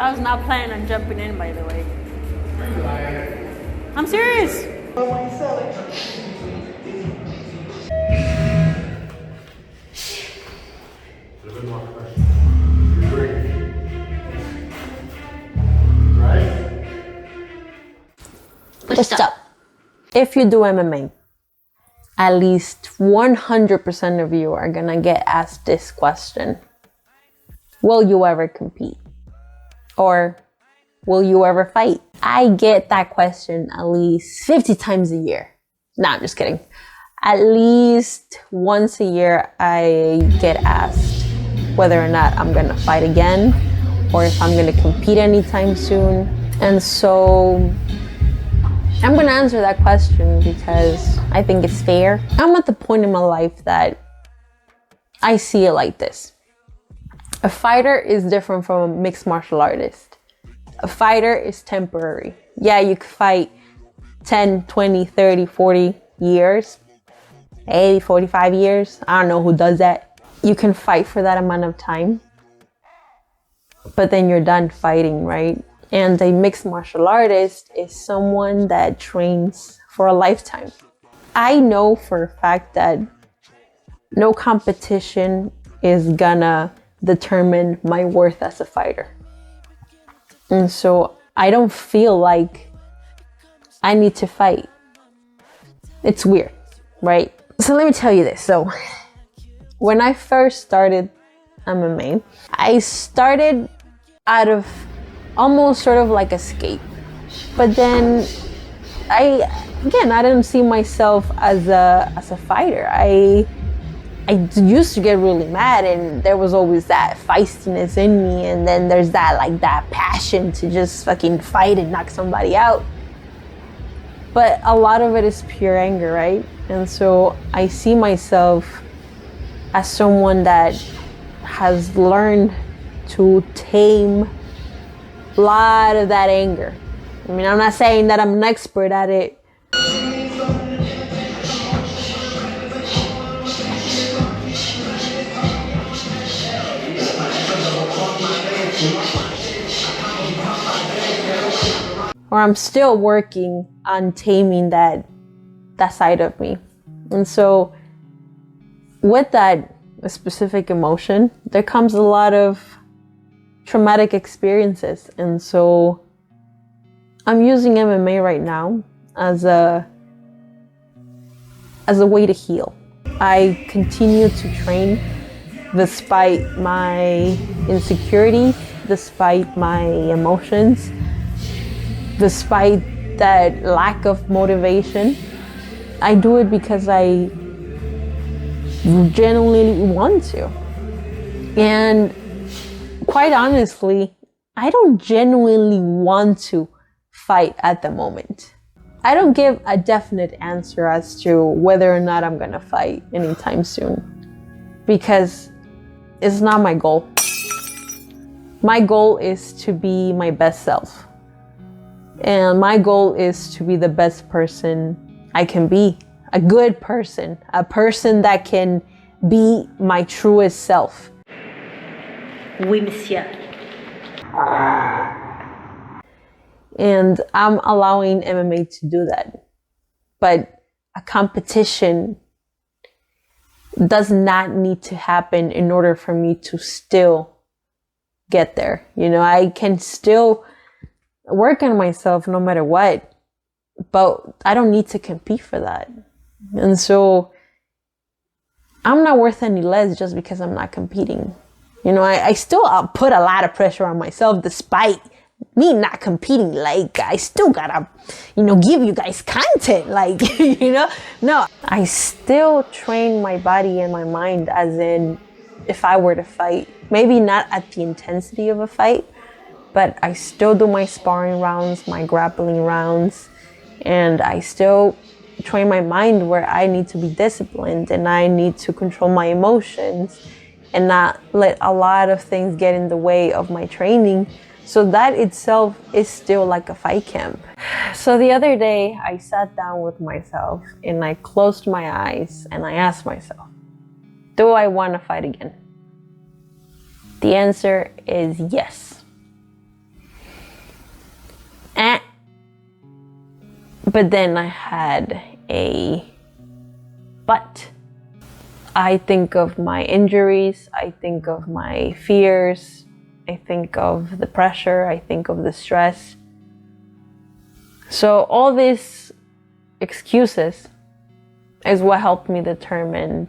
I was not planning on jumping in, by the way. I'm serious. First up, if you do MMA, at least 100% of you are gonna get asked this question. Will you ever compete? Or will you ever fight? I get that question at least 50 times a year. No, I'm just kidding. At least once a year, I get asked whether or not I'm gonna fight again or if I'm gonna compete anytime soon. And so I'm gonna answer that question because I think it's fair. I'm at the point in my life that I see it like this. A fighter is different from a mixed martial artist. A fighter is temporary. Yeah, you could fight 10, 20, 30, 40 years, 80, 45 years. I don't know who does that. You can fight for that amount of time, but then you're done fighting, right? And a mixed martial artist is someone that trains for a lifetime. I know for a fact that no competition is gonna determine my worth as a fighter. And so I don't feel like I need to fight. It's weird, right? So let me tell you this. So when I first started MMA, I started out of almost sort of like escape. But then I didn't see myself as a fighter. I used to get really mad, and there was always that feistiness in me, and then there's that passion to just fucking fight and knock somebody out. But a lot of it is pure anger, right? And so I see myself as someone that has learned to tame a lot of that anger. I mean, I'm not saying that I'm an expert at it. Or I'm still working on taming that side of me. And so with that specific emotion, there comes a lot of traumatic experiences. And so I'm using MMA right now as a way to heal. I continue to train despite my insecurities, despite my emotions, despite that lack of motivation. I do it because I genuinely want to. And quite honestly, I don't genuinely want to fight at the moment. I don't give a definite answer as to whether or not I'm gonna fight anytime soon, because it's not my goal. My goal is to be my best self. And my goal is to be the best person I can be. A good person, a person that can be my truest self. Oui, monsieur. And I'm allowing MMA to do that. But a competition does not need to happen in order for me to still get there. You know, I can still work on myself no matter what, but I don't need to compete for that. And so I'm not worth any less just because I'm not competing. You know, I still put a lot of pressure on myself despite me not competing. Like, I still gotta, give you guys content. Like, no, I still train my body and my mind as in if I were to fight. Maybe not at the intensity of a fight, but I still do my sparring rounds, my grappling rounds, and I still train my mind where I need to be disciplined and I need to control my emotions and not let a lot of things get in the way of my training. So that itself is still like a fight camp. So the other day I sat down with myself and I closed my eyes and I asked myself, do I want to fight again? The answer is yes. But then I had a but. I think of my injuries, I think of my fears, I think of the pressure, I think of the stress. So all these excuses is what helped me determine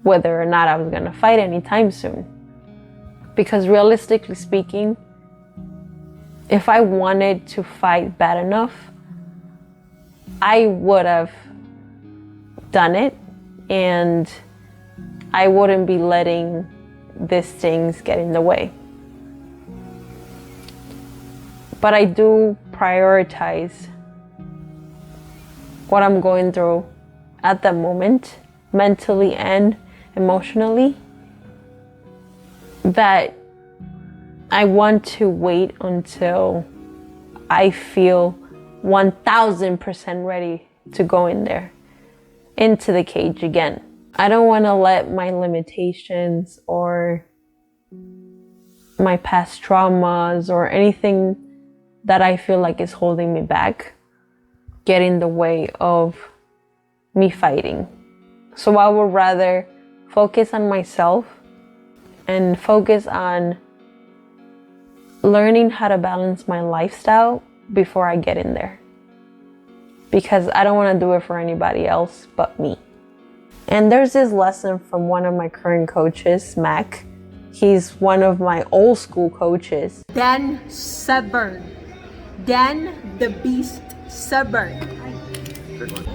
whether or not I was gonna fight anytime soon. Because realistically speaking, if I wanted to fight bad enough, I would have done it, and I wouldn't be letting these things get in the way. But I do prioritize what I'm going through at the moment, mentally and emotionally, that I want to wait until I feel 1000% ready to go in there, into the cage again. I don't want to let my limitations or my past traumas or anything that I feel like is holding me back get in the way of me fighting. So I would rather focus on myself and focus on learning how to balance my lifestyle before I get in there. Because I don't want to do it for anybody else but me. And there's this lesson from one of my current coaches, Mac. He's one of my old school coaches. Dan Severn. Dan the Beast Severn. Good one.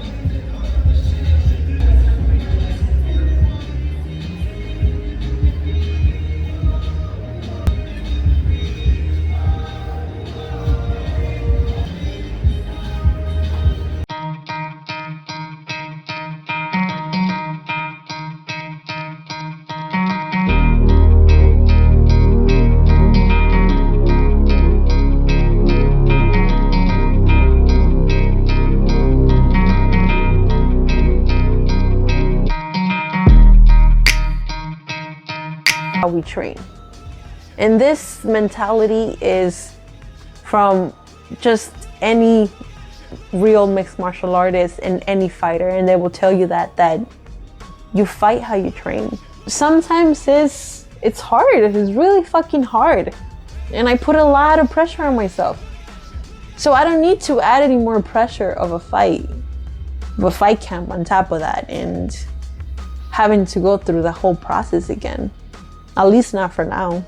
How we train. And this mentality is from just any real mixed martial artist and any fighter, and they will tell you that you fight how you train. Sometimes it's hard. It's really fucking hard. And I put a lot of pressure on myself. So I don't need to add any more pressure of a fight camp on top of that, and having to go through the whole process again. At least not for now.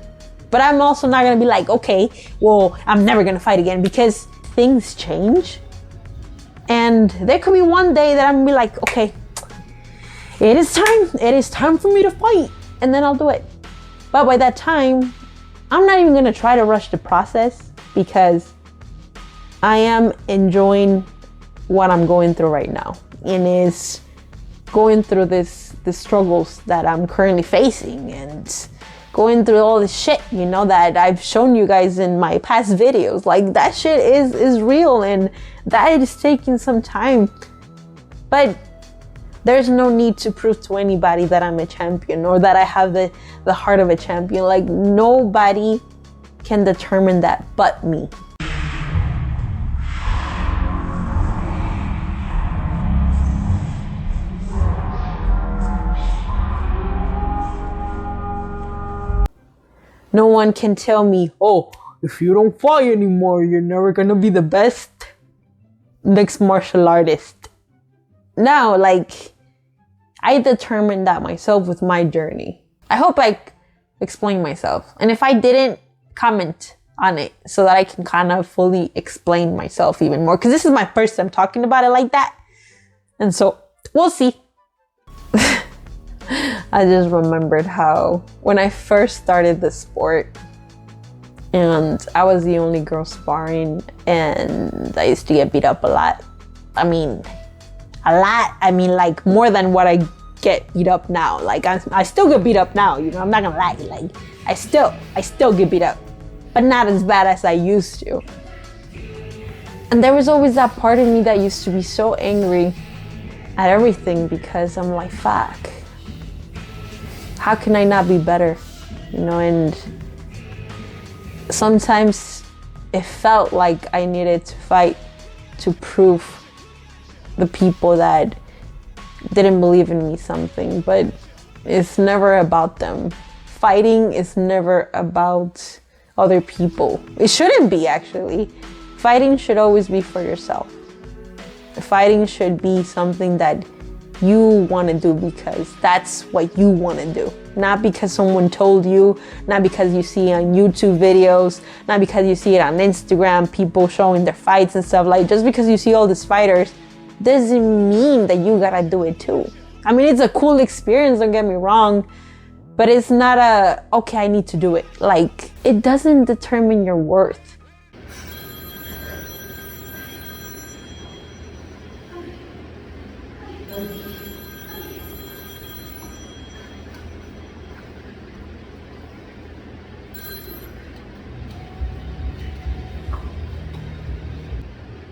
But I'm also not gonna be like, okay, well, I'm never gonna fight again, because things change. And there could be one day that I'm gonna be like, okay, it is time for me to fight. And then I'll do it. But by that time, I'm not even gonna try to rush the process, because I am enjoying what I'm going through right now. And is going through the struggles that I'm currently facing, and going through all this shit, you know, that I've shown you guys in my past videos. Like, that shit is real, and that is taking some time. But there's no need to prove to anybody that I'm a champion or that I have the heart of a champion. Like, nobody can determine that but me. No one can tell me, oh, if you don't fight anymore, you're never gonna be the best mixed martial artist. No, like, I determined that myself with my journey. I hope I explained myself. And if I didn't, comment on it so that I can kind of fully explain myself even more. Because this is my first time talking about it like that. And so, we'll see. I just remembered how when I first started the sport, and I was the only girl sparring, and I used to get beat up a lot. I mean, a lot. I mean, like, more than what I get beat up now. Like, I still get beat up now, you know, I'm not gonna lie. Like, I still get beat up, but not as bad as I used to. And there was always that part of me that used to be so angry at everything, because I'm like, fuck. How can I not be better? You know, and sometimes it felt like I needed to fight to prove the people that didn't believe in me something, but it's never about them. Fighting is never about other people. It shouldn't be, actually. Fighting should always be for yourself. Fighting should be something that you want to do because that's what you want to do. Not because someone told you, not because you see on YouTube videos, not because you see it on Instagram, people showing their fights and stuff. Like, just because you see all these fighters doesn't mean that you gotta do it too. I mean, it's a cool experience, don't get me wrong, but it's not a, okay, I need to do it. Like, it doesn't determine your worth.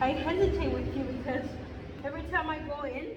I hesitate with you because every time I go in,